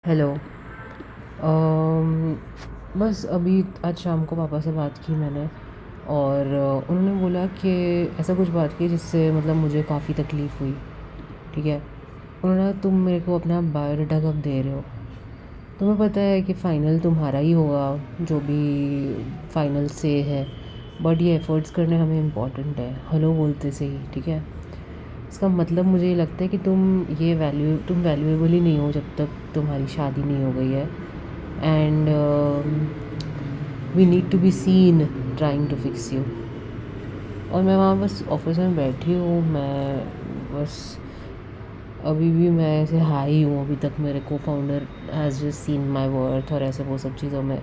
Hello. अम, बस अभी आज शाम को पापा से बात की मैंने और उन्होंने बोला कि ऐसा कुछ बात की जिससे मतलब मुझे काफ़ी तकलीफ़ हुई। ठीक है। उन्होंने कहा, तुम मेरे को अपना बायोडाटा कब दे रहे हो? तुम्हें पता है कि फ़ाइनल तुम्हारा ही होगा, जो भी फ़ाइनल से है, बट ये एफ़र्ट्स करने हमें इम्पोर्टेंट है हेलो बोलते से ही। ठीक है। इसका मतलब मुझे ये लगता है कि तुम वैल्यूएबल ही नहीं हो जब तक तुम्हारी शादी नहीं हो गई है। And we need to be seen trying to fix you. और मैं वहाँ बस ऑफिस में बैठी हूँ, मैं बस अभी भी मैं ऐसे हाई हूँ। अभी तक मेरे को founder has just seen my worth और ऐसे वो सब चीज़ों में।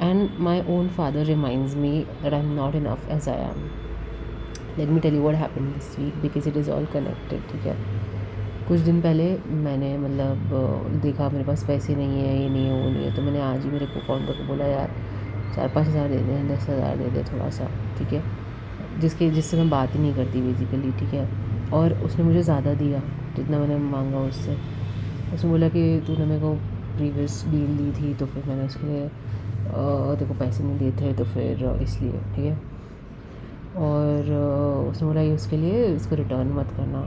And my own father reminds me that I am not enough as I am. Let me tell you what happened this week because it is all connected. ठीक है। कुछ दिन पहले मैंने मतलब देखा मेरे पास पैसे नहीं है, ये नहीं है, वो नहीं है, तो मैंने आज ही मेरे को फाउंडर को बोला, यार 4-5 हज़ार दे दे, 10 हज़ार दे दे थोड़ा सा। ठीक है। जिससे मैं बात ही नहीं करती बेसिकली। ठीक है। और उसने मुझे ज़्यादा दिया जितना मैंने मांगा उससे। उसने बोला कि तूने मेरे को प्रीवियस डील दी थी, तो फिर मैंने उसके लिए तेरे को पैसे नहीं दिए थे, तो फिर इसलिए। ठीक है। और उसने बोला ये उसके लिए इसको रिटर्न मत करना।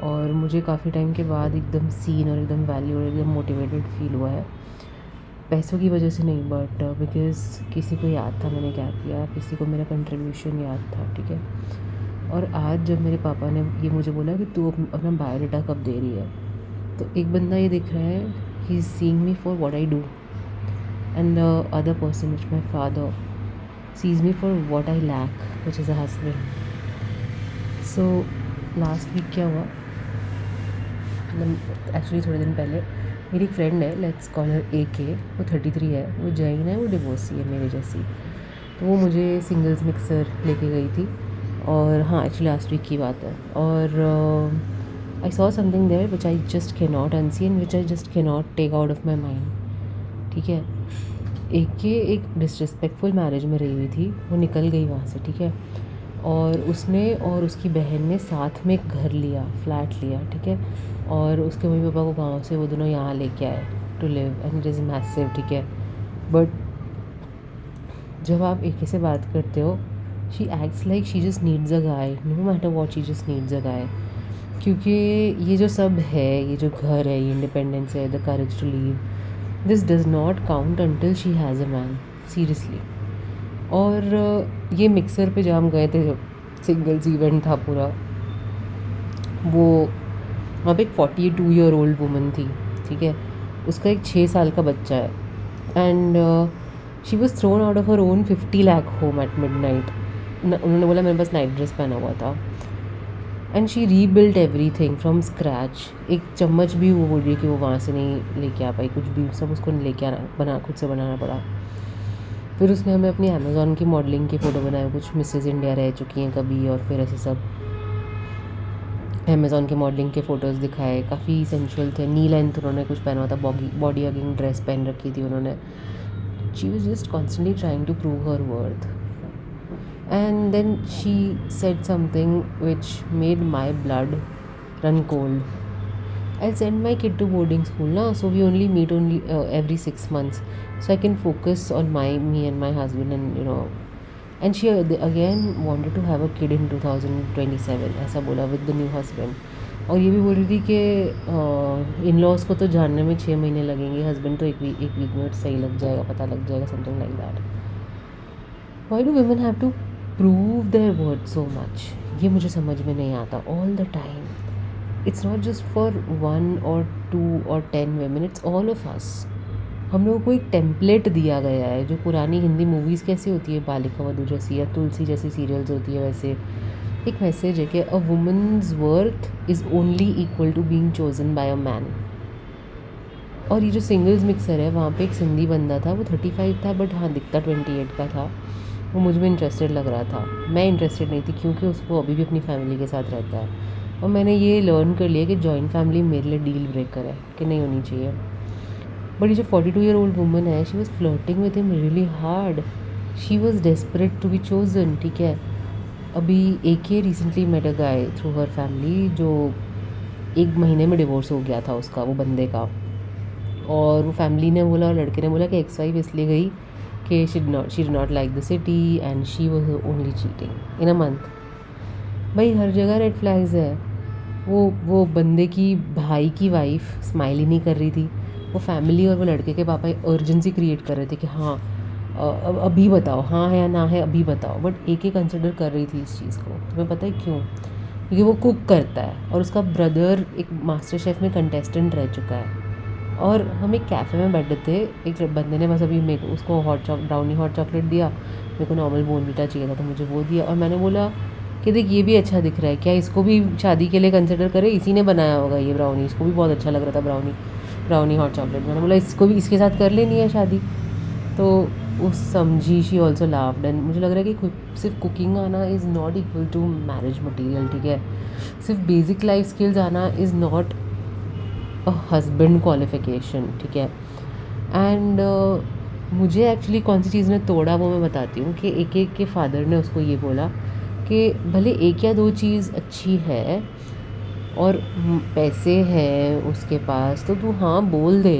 और मुझे काफ़ी टाइम के बाद एकदम सीन और एकदम वैल्यू और एकदम मोटिवेटेड फील हुआ है। पैसों की वजह से नहीं, बट बिकॉज़ किसी को याद था मैंने क्या किया, किसी को मेरा कंट्रीब्यूशन याद था। ठीक है। और आज जब मेरे पापा ने ये मुझे बोला कि तू अपना बायोडाटा कब दे रही है, तो एक बंदा ये दिख रहा है, he is seeing me for what I do, and the other person which my father sees me for what I lack, which is a husband. So last week क्या हुआ, मतलब एक्चुअली थोड़े दिन पहले मेरी एक फ्रेंड है, लेट्स कॉल हर AK। वो 33 है, वो जैन है, वो डिवोर्सी है मेरे जैसी। तो वो मुझे सिंगल्स मिक्सर लेके गई थी। और हाँ, एक्चुअली लास्ट वीक की बात है। और I saw something there which I just can not unsee and which I just can not take out of my mind. ठीक है। एक डिसरिस्पेक्टफुल मैरिज में रही हुई थी, वो निकल गई वहाँ से। ठीक है। और उसने और उसकी बहन ने साथ में एक घर लिया, फ्लैट लिया। ठीक है। और उसके मम्मी पापा को गांव से वो दोनों यहाँ लेके आए to live, and it is massive. ठीक है। बट जब आप एक से बात करते हो, she acts like she just needs a guy, no matter what, she just needs a guy. क्योंकि ये जो सब है, ये जो घर है, ये इंडिपेंडेंस है, the courage to leave, this does not count until she has a man, seriously. और ये मिक्सर पे जब हम गए थे, सिंगल्स इवेंट था पूरा, वो वहाँ पे एक 42-year-old वुमन थी। ठीक है। उसका एक 6 साल का बच्चा है। And she was thrown out of her own 50 lakh home at mid night. उन्होंने बोला, मेरे पास नाइट ड्रेस पहना हुआ था। And she rebuilt every thing from scratch. एक चम्मच भी वो बोल रही है कि वो वहाँ से नहीं लेके आ पाई, कुछ भी सब उसको लेके आना, खुद से बनाना पड़ा। फिर उसने हमें अपनी अमेज़ॉन की मॉडलिंग की फ़ोटो बनाए, कुछ मिसेज़ इंडिया रह चुकी हैं कभी, और फिर ऐसे सब अमेज़ॉन के मॉडलिंग के फ़ोटोज़ दिखाए, काफ़ी सेंशुअल थे। नी लेंथ उन्होंने कुछ पहना हुआ था, बॉडी हगिंग ड्रेस पहन रखी थी उन्होंने। She was just constantly trying to prove her worth. And then she said something which made my blood run cold. I'll send my kid to boarding school now, so we only meet only every 6 months, so I can focus on me and my husband, and And she again wanted to have a kid in 2027, ऐसा बोला, with the new husband। और ये भी बोल रही थी कि in laws को तो जानने में 6 महीने लगेंगे, हस्बैंड तो एक वीक में सही लग जाएगा, पता लग जाएगा, something like that. Why do women have to prove their worth so much? ये मुझे समझ में नहीं आता all the time. It's not just for 1 or 2 or 10 women, it's all of us. हम लोगों को एक टेम्पलेट दिया गया है, जो पुरानी हिंदी मूवीज़ कैसी होती है, बालिका वधू जैसी या तुलसी जैसी सीरियल्स होती है, वैसे एक मैसेज है कि a woman's worth is only equal to being chosen by a man. और ये जो सिंगल्स मिक्सर है, वहाँ पे एक सिंधी बंदा था, वो 35 था, बट हाँ दिखता 28 का था। वो मुझ में इंटरेस्टेड लग रहा था, मैं इंटरेस्टेड नहीं थी, क्योंकि उसको अभी भी अपनी फैमिली के साथ रहता है। और मैंने ये लर्न कर लिया कि जॉइंट फैमिली मेरे लिए डील ब्रेकर है, कि नहीं होनी चाहिए। बट ये जो 42-year-old वुमन है, she was flirting with him really hard. She was desperate to be chosen. ठीक है। अभी AK recently met a guy through her family, जो 1 महीने में डिवोर्स हो गया था उसका, वो बंदे का। और वो फैमिली ने बोला और लड़के ने बोला कि एक्स वाइफ इसलिए गई कि she did not like the city and she was only cheating in a month. भाई हर जगह रेड फ्लैग्स है। वो बंदे की भाई की वाइफ स्माइल ही नहीं कर रही थी। वो फैमिली और वो लड़के के पापा अर्जेंसी क्रिएट कर रहे थे कि हाँ अब अभी बताओ, हाँ है या ना है अभी बताओ। बट एक ही कंसिडर कर रही थी इस चीज़ को। तुम्हें पता है क्यों? क्योंकि वो कुक करता है और उसका ब्रदर एक मास्टर शेफ़ में कंटेस्टेंट रह चुका है। और हम एक कैफ़े में बैठे थे, एक बंदे ने बस अभी मेरे को उसको ब्राउनी हॉट चॉकलेट दिया, मेरे को नॉर्मल बोर्नवीटा चाहिए था तो मुझे वो दिया। और मैंने बोला कि देख ये भी अच्छा दिख रहा है, क्या इसको भी शादी के लिए कंसिडर करे? इसी ने बनाया होगा ये ब्राउनी, इसको भी बहुत अच्छा लग रहा था ब्राउनी हॉट चॉकलेट। मैंने बोला इसको भी इसके साथ कर लेनी है शादी। तो उस समझी, शी ऑल्सो लाफ्ड। एंड मुझे लग रहा है कि सिर्फ कुकिंग आना is not equal to marriage material, ठीक है? सिर्फ बेसिक लाइफ स्किल्स आना is not a husband qualification, ठीक है? एंड मुझे एक्चुअली कौन सी चीज़ ने तोड़ा वो मैं बताती हूँ कि एक के फादर ने उसको ये बोला कि भले एक या दो चीज़ अच्छी है और पैसे हैं उसके पास तो तू हाँ बोल दे।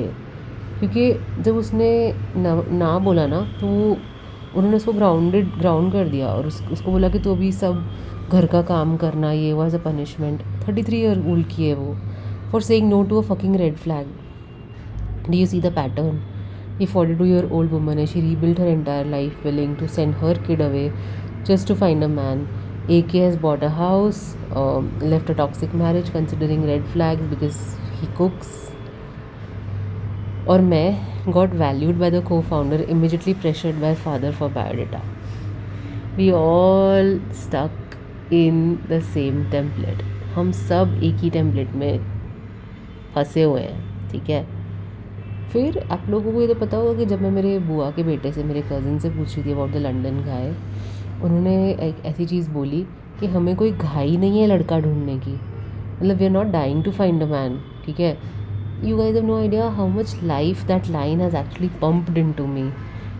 क्योंकि जब उसने ना बोला ना तो उन्होंने उसको ग्राउंड कर दिया और उसको बोला कि तू अभी सब घर का काम करना, ये was a punishment. 33 year old की है वो, for saying no to a fucking red flag. Do you see the pattern? ये 42-year-old woman है, she rebuilt her entire life willing to send her kid away just to find a man. AK has bought a house, left a toxic marriage considering red flags because he cooks. और मैं got valued by the co-founder, immediately pressured by father for biodata. We all stuck in the same template. हम सब एक ही template में फंसे हुए हैं, ठीक है? फिर आप लोगों को ये तो पता होगा कि जब मैं मेरे बुआ के बेटे से, मेरे कज़न से पूछ रही थी अबाउट द लंदन गाय, उन्होंने एक ऐसी चीज़ बोली कि हमें कोई घाई नहीं है लड़का ढूंढने की। मतलब we are not dying to find a man, ठीक है? You guys have no idea how much life that line has actually pumped into me.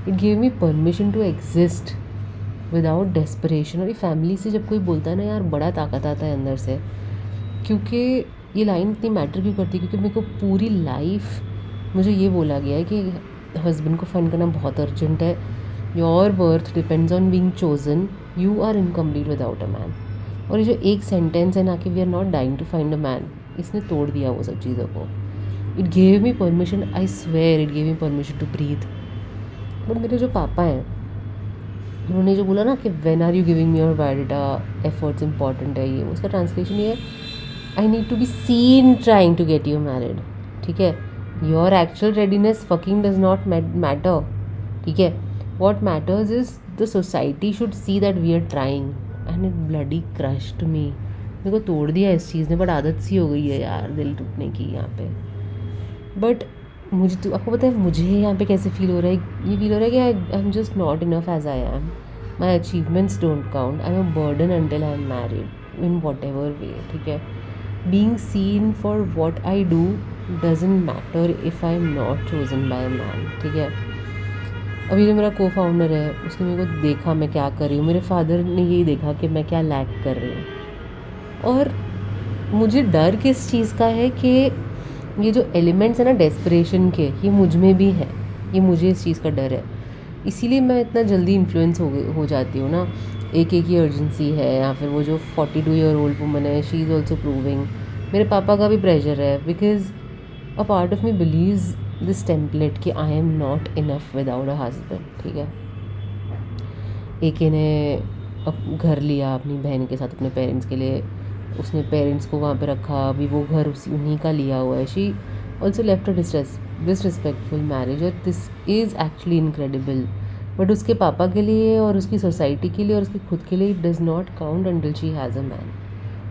It give me permission to exist without desperation. और ये family से जब कोई बोलता है ना यार, बड़ा ताकत आता है अंदर से। क्योंकि ये लाइन इतनी मैटर क्यों करती है? क्योंकि मेरे को पूरी लाइफ मुझे ये बोला गया है कि हस्बैंड को फाइंड करना बहुत अर्जेंट है, your worth depends on being chosen, you are incomplete without a man. और ये जो एक सेंटेंस है ना कि we are not dying to find a man, इसने तोड़ दिया वो सब चीज़ों को। It gave me permission, I swear it gave me permission to breathe. But मेरे जो पापा हैं उन्होंने जो बोला ना कि when are you giving me your biodata, efforts important है, ये उसका ट्रांसलेशन ये है, I need to be seen trying to get you married, ठीक है? Your actual readiness fucking does not matter, ठीक है? What matters is the society should see that we are trying. And it bloody crushed me. मेरे को तोड़ दिया इस चीज़ ने, बट आदत सी हो गई है यार दिल टूटने की यहाँ पे। बट मुझे तो आपको पता है मुझे यहाँ पे कैसे फील हो रहा है? ये फील हो रहा है कि I am just not enough as I am. My achievements don't count, I am a burden until I am married in whatever way, ठीक है? Being seen for what I do doesn't matter if I am not chosen by a man, ठीक है? अभी जो मेरा को founder है उसने मेरे को देखा मैं क्या कर रही हूँ, मेरे फादर ने यही देखा कि मैं क्या लैक कर रही हूँ। और मुझे डर किस चीज़ का है कि ये जो एलिमेंट्स है ना डेस्परेशन के, ये मुझ में भी है। ये मुझे इस चीज़ का डर है, इसीलिए मैं इतना जल्दी इन्फ्लुएंस हो जाती हूँ ना। एक की अर्जेंसी है, या फिर वो जो 42-year-old वुमन है, शी इज़ ऑल्सो प्रूविंग। मेरे पापा का भी प्रेशर है because a part of me believes this template कि I am not enough without a husband, ठीक है? एक ने अब घर लिया अपनी बहन के साथ अपने पेरेंट्स के लिए, उसने पेरेंट्स को वहाँ पे रखा, अभी वो घर उन्हीं का लिया हुआ है। She also left a disrespectful marriage, और this is actually incredible. But उसके पापा के लिए और उसकी सोसाइटी के लिए और उसके खुद के लिए it does not count until she has a man.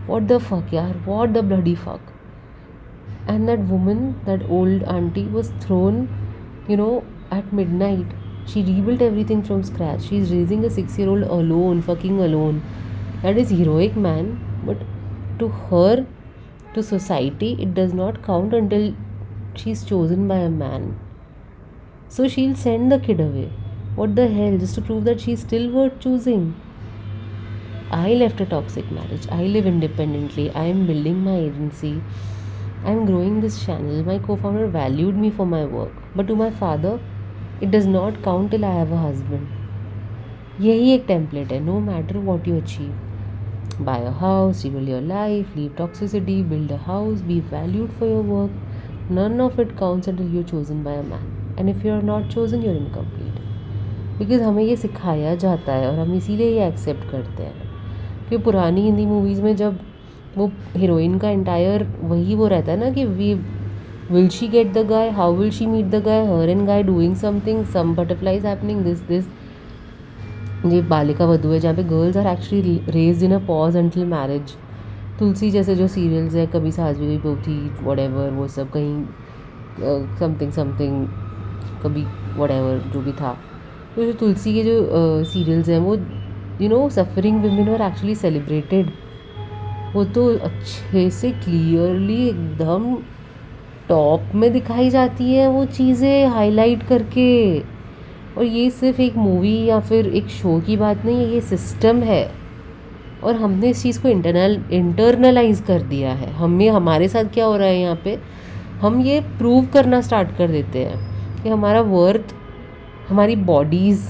What the fuck यार, what the bloody fuck. And that woman, that old auntie, was thrown, at midnight. She rebuilt everything from scratch. She's raising a 6-year-old alone, fucking alone. That is heroic, man. But to her, to society, it does not count until she's chosen by a man. So she'll send the kid away. What the hell? Just to prove that she's still worth choosing. I left a toxic marriage. I live independently. I am building my agency. I am growing this channel, my cofounder valued me for my work, but to my father it does not count till I have a husband. यही एक template है. No matter what you achieve, buy a house, rebuild your life, leave toxicity, build a house, be valued for your work. None of it counts until you're chosen by a man. And if you're not chosen, you're incomplete. Because हमें ये सिखाया जाता है और हम इसीलिए ये accept करते हैं कि पुरानी हिंदी मूवीज़ में जब वो हीरोइन का एंटायर वही वो रहता है ना कि we will she get the guy, how will she meet the guy, her and guy doing something, some butterflies happening, this. ये बालिका वधू है जहाँ पे girls are actually raised in a pause until marriage. Tulsi जैसे जो सीरियल्स है, कभी सास भी गई बहू थी, व्हाटएवर, वो सब कहीं समथिंग समथिंग, कभी व्हाटएवर जो भी था. तो जो तुलसी के जो सीरियल्स हैं वो suffering women were actually celebrated. वो तो अच्छे से क्लियरली एकदम टॉप में दिखाई जाती है वो चीज़ें हाईलाइट करके. और ये सिर्फ एक मूवी या फिर एक शो की बात नहीं है, ये सिस्टम है और हमने इस चीज़ को इंटरनलाइज कर दिया है. हमें हमारे साथ क्या हो रहा है यहाँ पे, हम ये प्रूव करना स्टार्ट कर देते हैं कि हमारा वर्थ हमारी बॉडीज़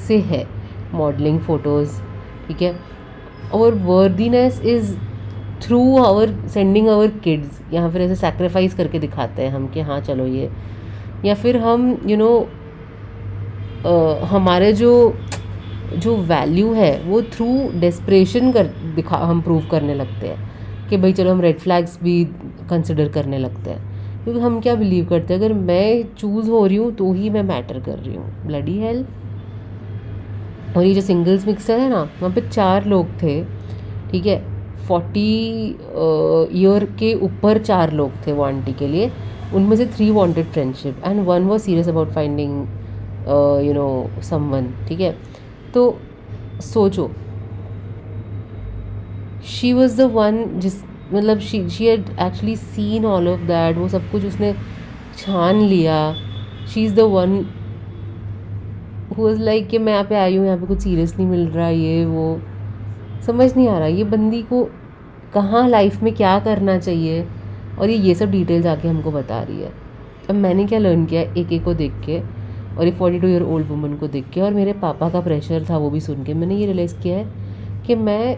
से है. मॉडलिंग फ़ोटोज़, ठीक है, और worthiness is through our sending our kids, या फिर ऐसे सैक्रिफाइस करके दिखाते हैं हम कि हाँ चलो ये, या फिर हम हमारे जो वैल्यू है वो थ्रू डेस्परेशन हम प्रूव करने लगते हैं कि भाई चलो हम रेड फ्लैग्स भी कंसिडर करने लगते हैं. क्योंकि हम क्या बिलीव करते हैं, अगर मैं चूज़ हो रही हूँ तो ही मैं मैटर कर रही हूँ. Bloody hell. और ये जो सिंगल्स मिक्सर है ना, वहाँ पे 4 लोग थे, ठीक है, 40 ईयर के ऊपर 4 लोग थे वो आंटी के लिए. उनमें से 3 wanted friendship and 1 was serious about finding someone. ठीक है, तो सोचो, शी वॉज द वन जिस मतलब she had actually seen all of that. वो सब कुछ उसने छान लिया. She is the one who was like कि मैं यहाँ पे आई हूँ, यहाँ पे कुछ सीरियस नहीं मिल रहा, ये वो समझ नहीं आ रहा ये बंदी को कहाँ लाइफ में क्या करना चाहिए. और ये सब डिटेल्स आके हमको बता रही है. अब मैंने क्या लर्न किया एक एक को देख के, और ये 42 ईयर ओल्ड वुमन को देख के, और मेरे पापा का प्रेशर था वो भी सुन के, मैंने ये रियलाइज़ किया है कि मैं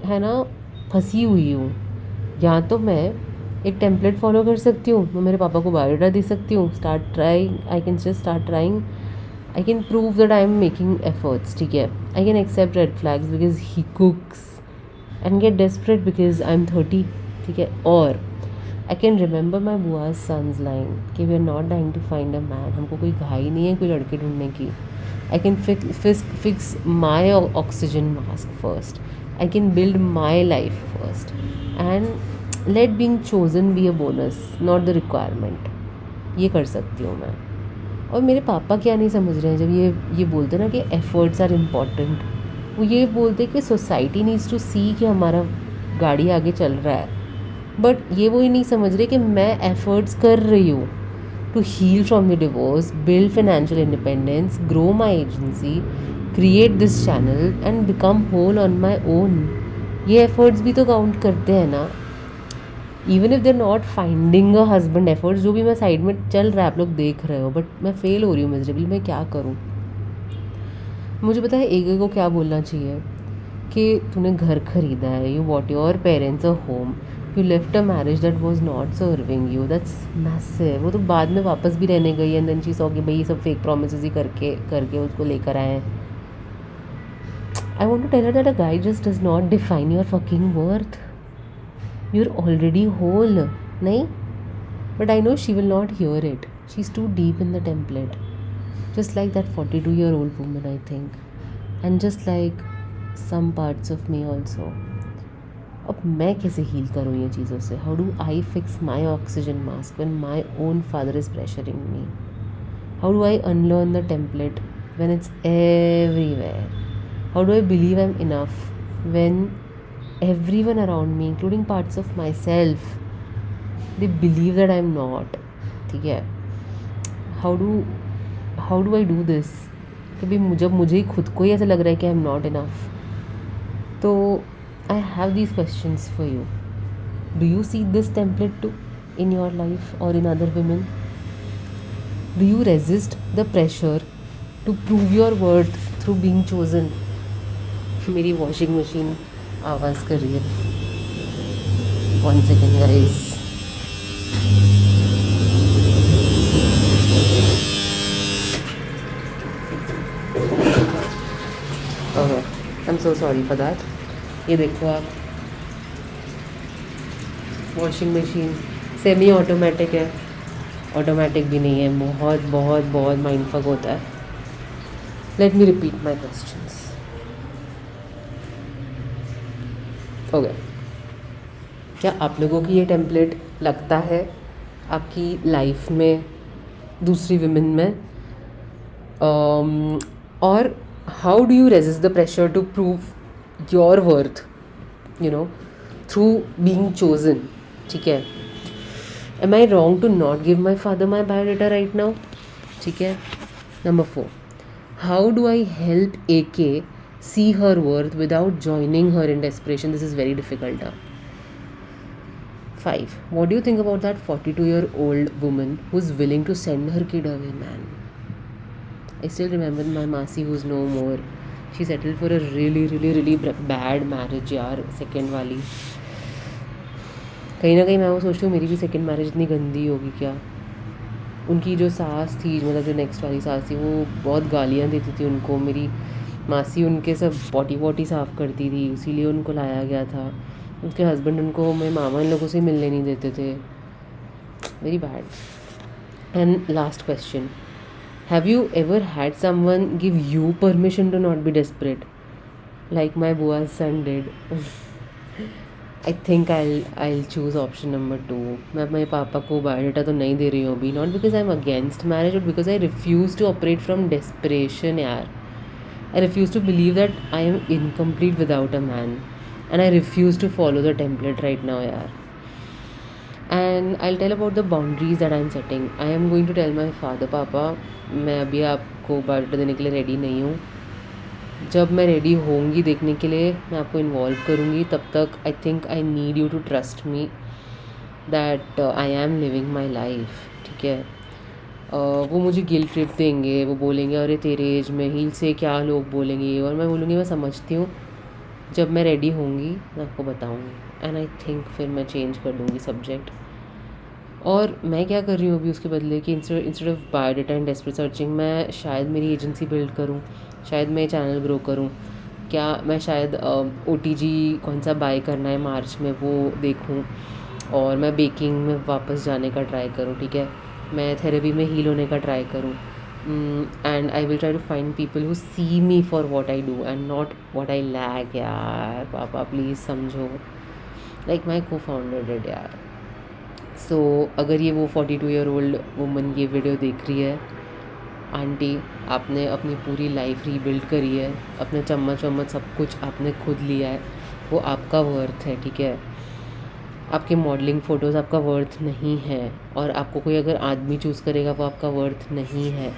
है ना फंसी हुई हूँ. या तो मैं एक टेम्पलेट फॉलो कर सकती हूँ, मैं मेरे पापा को बायोडाटा दे सकती हूँ, start trying, I can just start trying, I can prove that I am making efforts. ठीक है, I can accept red flags because he cooks and get desperate because I am 30. ठीक है, और आई कैन रिमेंबर माई बुआज sons line कि we are not dying to find a man. हमको कोई घाई नहीं है कोई लड़के ढूंढने की. I can fix my oxygen mask first. I can build my life first and let being chosen be a bonus, not the requirement. ये कर सकती हूँ मैं. और मेरे पापा क्या नहीं समझ रहे हैं जब ये बोलते हैं ना कि एफर्ट्स आर इम्पॉर्टेंट. वो ये बोलते हैं कि सोसाइटी नीड्स टू सी कि हमारा गाड़ी आगे चल रहा है, बट ये वो ही नहीं समझ रहे कि मैं एफर्ट्स कर रही हूँ to heal from the divorce, build financial independence, grow my agency, create this channel and become whole on my own. ये एफर्ट्स भी तो काउंट करते हैं ना. Even if they are not finding a husband, efforts जो भी मैं side में चल रहा है आप लोग देख रहे हो, बट मैं फेल हो रही हूँ मिजरेबली. मैं क्या करूँ? मुझे पता है एक को क्या बोलना चाहिए कि तूने घर खरीदा है, you what your parents a home, you left a marriage that was not serving you, that's massive. वो तो बाद में वापस भी रहने गई एंड देन शी सॉ कि भाई ये सब फेक प्रोमिसेस ही करके करके उसको लेकर आए हैं. I want to tell her that a guy just does not define your fucking worth. You are already whole. नहीं, but I know she will not hear it. She is too deep in the template, just like that 42-year-old woman, I think, and just like some parts of me also. अब मैं कैसे heal करूँ ये चीज़ों से? How do I fix my oxygen mask when my own father is pressuring me? How do I unlearn the template when it's everywhere? How do I believe I am enough when everyone around me, including parts of myself, they believe that I'm not? ठीक है, how do I do this? कि भाई जब मुझे ही खुद को ही ऐसा लग रहा है कि आई एम नॉट इनफ, तो I have these questions for you. Do you see this template too? in your life or in other women? Do you resist the pressure to prove your worth through being chosen? मेरी washing machine आवाज़ कर रही है. 1 second guys. Okay, I'm so sorry for that. ये देखो आप, washing machine semi automatic है, automatic भी नहीं है. बहुत बहुत बहुत माइंडफक होता है. Let me repeat my questions. Okay, क्या आप लोगों की ये टेम्पलेट लगता है आपकी लाइफ में दूसरी विमेन में? और how do you resist the pressure to prove your worth, you know, through being chosen? ठीक है. Am I wrong to not give my father my biodata right now? ठीक है. Number 4, how do I help A K see her worth without joining her in desperation? This is very difficult. 5, what do you think about that 42-year-old woman who's willing to send her kid away, man? I still remember my Masi who's no more. She settled for a really bad marriage यार, second वाली. कहीं ना कहीं मैं वो सोचती हूँ मेरी भी सेकंड मैरिज इतनी गंदी होगी क्या. उनकी जो सास थी, मतलब जो नेक्स्ट वाली सास थी, वो बहुत गालियाँ देती थी उनको. मेरी मासी उनके सब पॉटी साफ़ करती थी, इसीलिए उनको लाया गया था. उसके हस्बैंड उनको, मेरे मामा इन लोगों से मिलने नहीं देते थे. Very bad. And last question, have you ever had someone give you permission to not be desperate like my बुआज son did? I think I choose option number 2. मैं अपने पापा को बायोडाटा तो नहीं दे रही हूँ अभी, not because I am against marriage but because I refuse to operate from desperation यार. I refuse to believe that I am incomplete without a man, and I refuse to follow the template right now, yaar. And I'll tell about the boundaries that I am setting. I am going to tell my father, पापा मैं अभी आपको biodata देने के लिए ready नहीं हूँ. जब मैं रेडी होंगी देखने के लिए मैं आपको इन्वॉल्व करूँगी. तब तक I think I need you to trust me that I am living my life. ठीक है. वो मुझे गिल्ट ट्रिप देंगे, वो बोलेंगे अरे तेरे एज में हील से क्या लोग बोलेंगे, और मैं बोलूँगी मैं समझती हूँ, जब मैं रेडी होंगी मैं आपको बताऊँगी. एंड आई थिंक फिर मैं चेंज कर दूँगी सब्जेक्ट. और मैं क्या कर रही हूँ अभी उसके बदले कि instead of biodata and desperate searching, मैं शायद मेरी एजेंसी बिल्ड करूँ, शायद मैं चैनल ग्रो करूँ. क्या मैं शायद OTG कौन सा बाय करना है मार्च में वो देखूँ, और मैं बेकिंग में वापस जाने का ट्राई करूँ. ठीक है. मैं थेरेपी में हील होने का ट्राई करूँ. And I will try to find people who see me for what I do and not what I lack. यार पापा प्लीज़ समझो, लाइक माई को फाउंडर डिड यार. सो अगर ये वो 42-year-old वुमन ये वीडियो देख रही है, आंटी आपने अपनी पूरी लाइफ रीबिल्ड करी है, अपने चम्मच सब कुछ आपने खुद लिया है, वो आपका वर्थ है. ठीक है. आपके मॉडलिंग फ़ोटोज़ आपका वर्थ नहीं है, और आपको कोई अगर आदमी चूज़ करेगा वो आपका वर्थ नहीं है.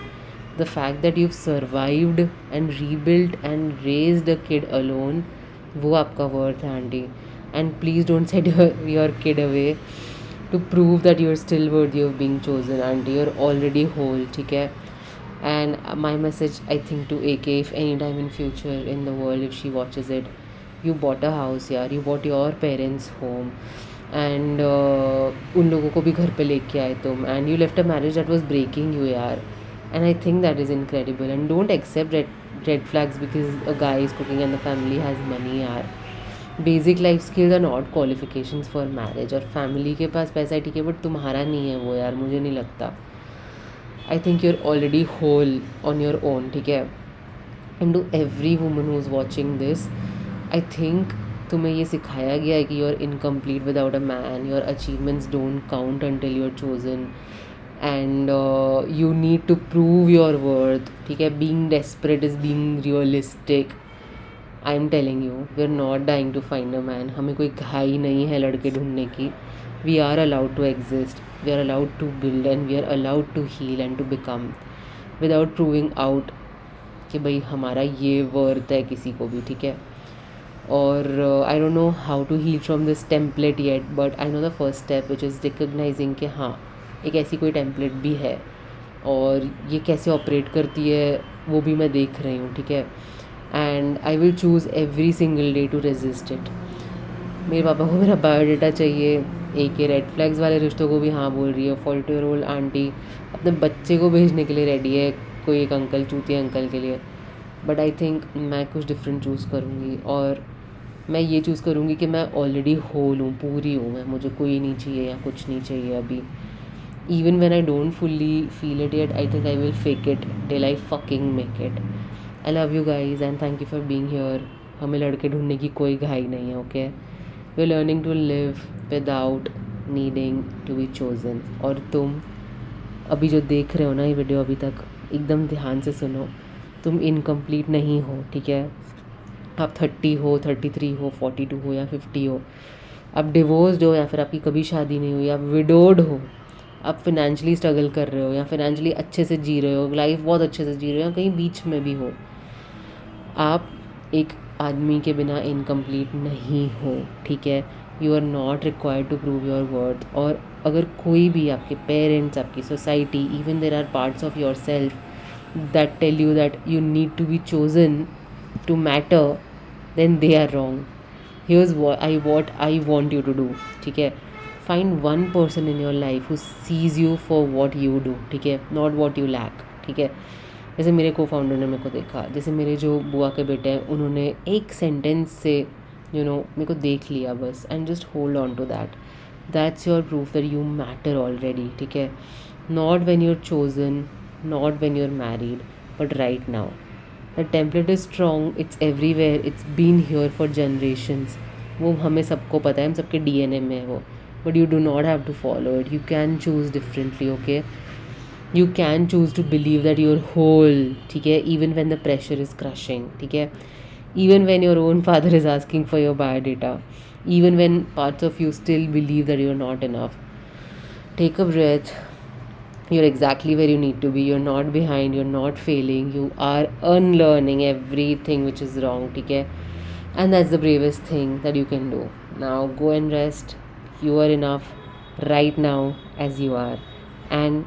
The fact that you survived and rebuild and raised a kid alone, वो आपका वर्थ है aunty. And please don't send your kid away to prove that you are still worthy of being chosen. Aunty you are already whole. ठीक है. And my message I think to AK, if any time in future in the world if she watches it, you bought a house यार, you bought your parents home, and उन लोगों को भी घर पे लेके आए तुम, and you left a marriage that was breaking you यार. And I think that is incredible. And don't accept red flags because a guy is cooking and the family has money यार. Basic life skills are not qualifications for marriage. और family के पास पैसा है ठीक है, but तुम्हारा नहीं है वो यार, मुझे नहीं लगता. I think you are already whole on your own. ठीक है. And to every woman who is watching this, I think तुम्हें ये सिखाया गया है कि you are incomplete without a man, your achievements don't count until you are chosen, and you need to prove your worth. ठीक है. Being desperate is being realistic. I am telling you, we are not dying to find a man. हमें कोई घाई नहीं है लड़के ढूंढने की. We are allowed to exist, we are allowed to build, and we are allowed to heal and to become without proving out कि भाई हमारा ये वर्थ है किसी को भी. ठीक है. और I don't know how to heal from this template yet, but I know the first step which is recognising कि हाँ एक ऐसी कोई टेम्पलेट भी है और ये कैसे ऑपरेट करती है वो भी मैं देख रही हूँ, ठीक है। And I will choose every single day to resist it. मेरे पापा को मेरा बायोडाटा चाहिए, एक ये रेड फ्लैग्स वाले रिश्तों को भी हाँ बोल रही है। 42-year-old आंटी अपने बच्चे को भेजने के लिए रेडी है कोई एक अंकल, चूतिया अंकल के लिए। बट आई थिंक मैं कुछ डिफरेंट चूज़ करूँगी, और मैं ये चूज़ करूँगी कि मैं ऑलरेडी होल हूँ, पूरी हूँ मैं, मुझे कोई नहीं चाहिए या कुछ नहीं चाहिए अभी। Even when I don't fully feel it yet, I think I will fake it till I fucking make it. I love you guys and thank you for being here. हमें लड़के ढूंढने की कोई घाई नहीं है, okay. We're learning to live without needing to be chosen. और तुम अभी जो देख रहे हो ना ये वीडियो, अभी तक एकदम ध्यान से सुनो, तुम इनकम्प्लीट नहीं हो, ठीक है। आप 30 हो, 33 हो, 42 हो या 50 हो, आप डिवोर्स्ड हो या फिर आपकी कभी शादी नहीं हुई, आप विडोड हो, आप फिनेंशियली स्ट्रगल कर रहे हो या फिनेंशियली अच्छे से जी रहे हो, लाइफ बहुत अच्छे से जी रहे हो या कहीं बीच में भी हो, आप एक आदमी के बिना इनकम्प्लीट नहीं हो, ठीक है। You are not required to prove your worth. और अगर कोई भी आपके पेरेंट्स, आपकी society, even there are parts of your self that tell you that you need to be chosen to matter, then they are wrong. Here's what I want you to do, ठीक है। Find one person in your life who sees you for what you do, ठीक है, not what you lack, ठीक है। जैसे मेरे को founder ने मेरे को देखा, जैसे मेरे जो बुआ के बेटे हैं उन्होंने एक सेंटेंस से मेरे को देख लिया बस, and just hold on to that. That's your proof that you matter already, ठीक है। Not when you are chosen, not when you are married, but right now. The template is strong, it's everywhere, it's been here for generations. वो हमें सबको पता है, हम सबके DNA में है वो। But you do not have to follow it. You can choose differently, okay? You can choose to believe that you're whole, ठीक है? Even when the pressure is crushing, ठीक है? Even when your own father is asking for your biodata. Even when parts of you still believe that you're not enough. Take a breath. You're exactly where you need to be. You're not behind, you're not failing, you are unlearning everything which is wrong, ठीक है। And that's the bravest thing that you can do. Now go and rest. You are enough right now as you are, and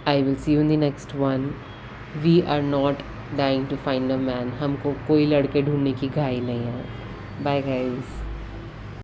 I will see you in the next one. We are not dying to find a man. हमको कोई लड़के ढूंढने की घाई नहीं है। Bye guys.